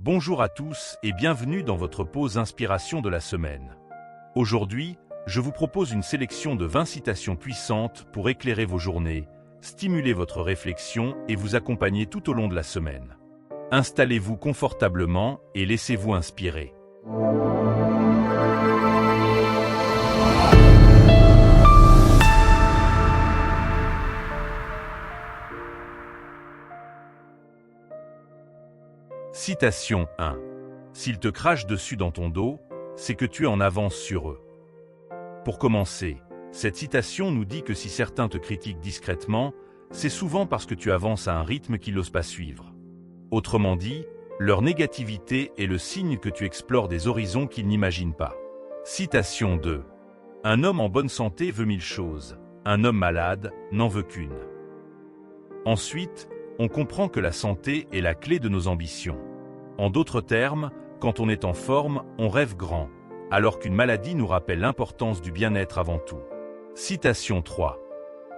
Bonjour à tous et bienvenue dans votre pause inspiration de la semaine. Aujourd'hui, je vous propose une sélection de 20 citations puissantes pour éclairer vos journées, stimuler votre réflexion et vous accompagner tout au long de la semaine. Installez-vous confortablement et laissez-vous inspirer. Citation 1. S'ils te crachent dessus dans ton dos, c'est que tu es en avance sur eux. Pour commencer, cette citation nous dit que si certains te critiquent discrètement, c'est souvent parce que tu avances à un rythme qu'ils n'osent pas suivre. Autrement dit, leur négativité est le signe que tu explores des horizons qu'ils n'imaginent pas. Citation 2. Un homme en bonne santé veut 1000 choses, un homme malade n'en veut qu'une. Ensuite, on comprend que la santé est la clé de nos ambitions. En d'autres termes, quand on est en forme, on rêve grand, alors qu'une maladie nous rappelle l'importance du bien-être avant tout. Citation 3.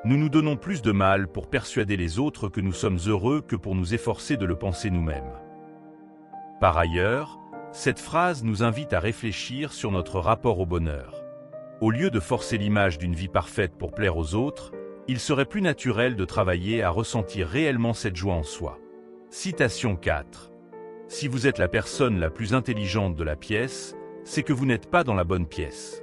Nous nous donnons plus de mal pour persuader les autres que nous sommes heureux que pour nous efforcer de le penser nous-mêmes. Par ailleurs, cette phrase nous invite à réfléchir sur notre rapport au bonheur. Au lieu de forcer l'image d'une vie parfaite pour plaire aux autres, il serait plus naturel de travailler à ressentir réellement cette joie en soi. Citation 4. Si vous êtes la personne la plus intelligente de la pièce, c'est que vous n'êtes pas dans la bonne pièce.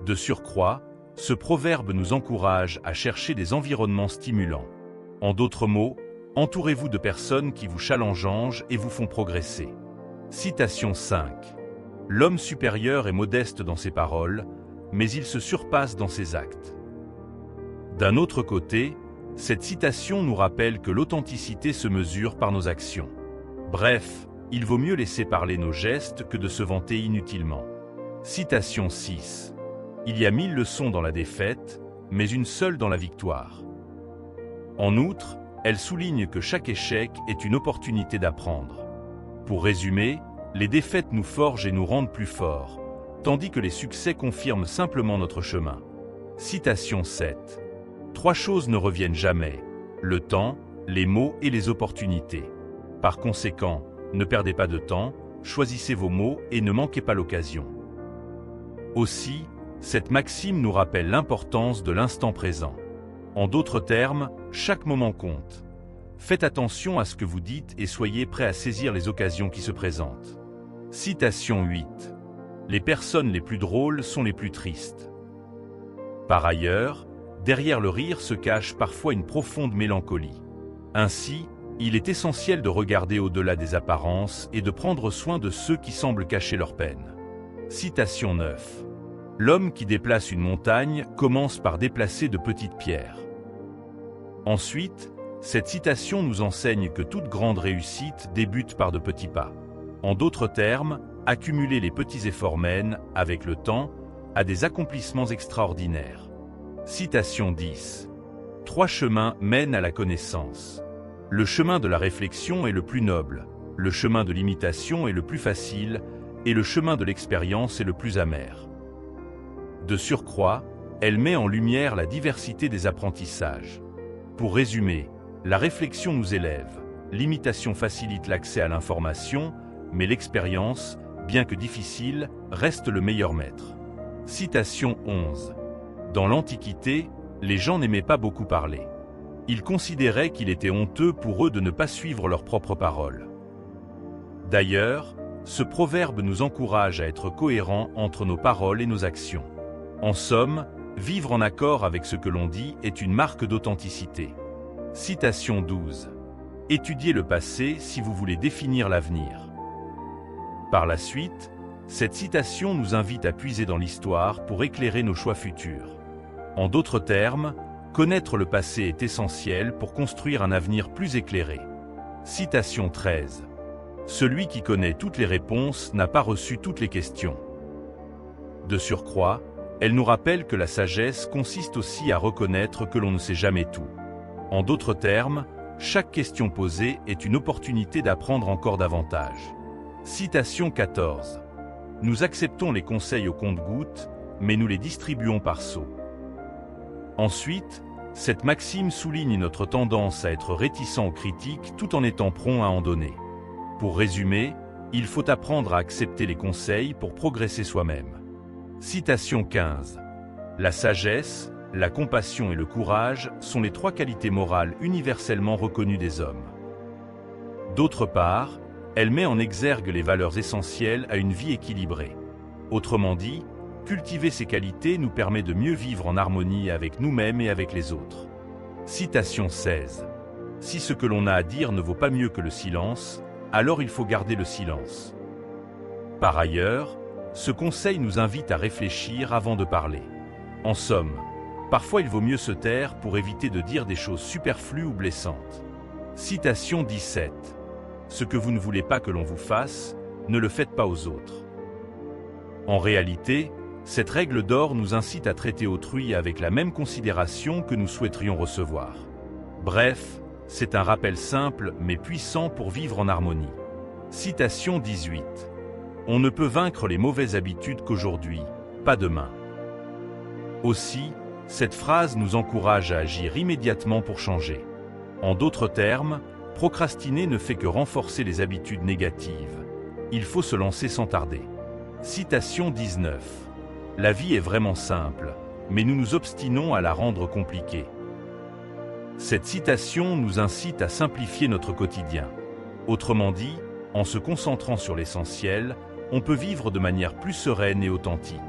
De surcroît, ce proverbe nous encourage à chercher des environnements stimulants. En d'autres mots, entourez-vous de personnes qui vous challengent et vous font progresser. Citation 5. L'homme supérieur est modeste dans ses paroles, mais il se surpasse dans ses actes. D'un autre côté, cette citation nous rappelle que l'authenticité se mesure par nos actions. Bref, il vaut mieux laisser parler nos gestes que de se vanter inutilement. Citation 6. Il y a 1000 leçons dans la défaite, mais une seule dans la victoire. En outre, elle souligne que chaque échec est une opportunité d'apprendre. Pour résumer, les défaites nous forgent et nous rendent plus forts, tandis que les succès confirment simplement notre chemin. Citation 7. 3 choses ne reviennent jamais, le temps, les mots et les opportunités. Par conséquent, ne perdez pas de temps, choisissez vos mots et ne manquez pas l'occasion. Aussi, cette maxime nous rappelle l'importance de l'instant présent. En d'autres termes, chaque moment compte. Faites attention à ce que vous dites et soyez prêts à saisir les occasions qui se présentent. Citation 8. Les personnes les plus drôles sont les plus tristes. Par ailleurs, derrière le rire se cache parfois une profonde mélancolie. Ainsi, il est essentiel de regarder au-delà des apparences et de prendre soin de ceux qui semblent cacher leur peine. Citation 9. L'homme qui déplace une montagne commence par déplacer de petites pierres. Ensuite, cette citation nous enseigne que toute grande réussite débute par de petits pas. En d'autres termes, accumuler les petits efforts mène, avec le temps, à des accomplissements extraordinaires. Citation 10. 3 chemins mènent à la connaissance. Le chemin de la réflexion est le plus noble, le chemin de l'imitation est le plus facile, et le chemin de l'expérience est le plus amer. De surcroît, elle met en lumière la diversité des apprentissages. Pour résumer, la réflexion nous élève, l'imitation facilite l'accès à l'information, mais l'expérience, bien que difficile, reste le meilleur maître. Citation 11. Dans l'Antiquité, les gens n'aimaient pas beaucoup parler. Ils considéraient qu'il était honteux pour eux de ne pas suivre leurs propres paroles. D'ailleurs, ce proverbe nous encourage à être cohérents entre nos paroles et nos actions. En somme, vivre en accord avec ce que l'on dit est une marque d'authenticité. Citation 12. Étudiez le passé si vous voulez définir l'avenir. Par la suite, cette citation nous invite à puiser dans l'histoire pour éclairer nos choix futurs. En d'autres termes, connaître le passé est essentiel pour construire un avenir plus éclairé. Citation 13. Celui qui connaît toutes les réponses n'a pas reçu toutes les questions. De surcroît, elle nous rappelle que la sagesse consiste aussi à reconnaître que l'on ne sait jamais tout. En d'autres termes, chaque question posée est une opportunité d'apprendre encore davantage. Citation 14. Nous acceptons les conseils au compte-gouttes, mais nous les distribuons par seau. Ensuite, cette maxime souligne notre tendance à être réticents aux critiques tout en étant prompt à en donner. Pour résumer, il faut apprendre à accepter les conseils pour progresser soi-même. Citation 15. La sagesse, la compassion et le courage sont les 3 qualités morales universellement reconnues des hommes. D'autre part, elle met en exergue les valeurs essentielles à une vie équilibrée. Autrement dit, cultiver ces qualités nous permet de mieux vivre en harmonie avec nous-mêmes et avec les autres. Citation 16. Si ce que l'on a à dire ne vaut pas mieux que le silence, alors il faut garder le silence. Par ailleurs, ce conseil nous invite à réfléchir avant de parler. En somme, parfois il vaut mieux se taire pour éviter de dire des choses superflues ou blessantes. Citation 17. Ce que vous ne voulez pas que l'on vous fasse, ne le faites pas aux autres. En réalité, cette règle d'or nous incite à traiter autrui avec la même considération que nous souhaiterions recevoir. Bref, c'est un rappel simple mais puissant pour vivre en harmonie. Citation 18. On ne peut vaincre les mauvaises habitudes qu'aujourd'hui, pas demain. Aussi, cette phrase nous encourage à agir immédiatement pour changer. En d'autres termes, procrastiner ne fait que renforcer les habitudes négatives. Il faut se lancer sans tarder. Citation 19. La vie est vraiment simple, mais nous nous obstinons à la rendre compliquée. Cette citation nous incite à simplifier notre quotidien. Autrement dit, en se concentrant sur l'essentiel, on peut vivre de manière plus sereine et authentique.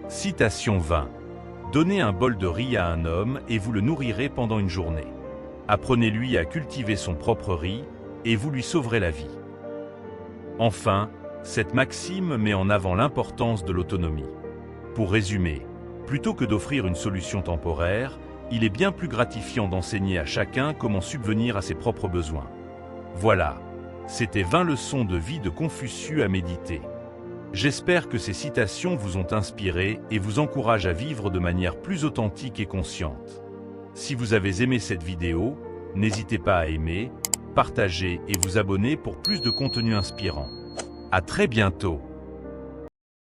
Citation 20. Donnez un bol de riz à un homme et vous le nourrirez pendant une journée. Apprenez-lui à cultiver son propre riz et vous lui sauverez la vie. Enfin, cette maxime met en avant l'importance de l'autonomie. Pour résumer, plutôt que d'offrir une solution temporaire, il est bien plus gratifiant d'enseigner à chacun comment subvenir à ses propres besoins. Voilà, c'était 20 leçons de vie de Confucius à méditer. J'espère que ces citations vous ont inspiré et vous encouragent à vivre de manière plus authentique et consciente. Si vous avez aimé cette vidéo, n'hésitez pas à aimer, partager et vous abonner pour plus de contenu inspirant. À très bientôt.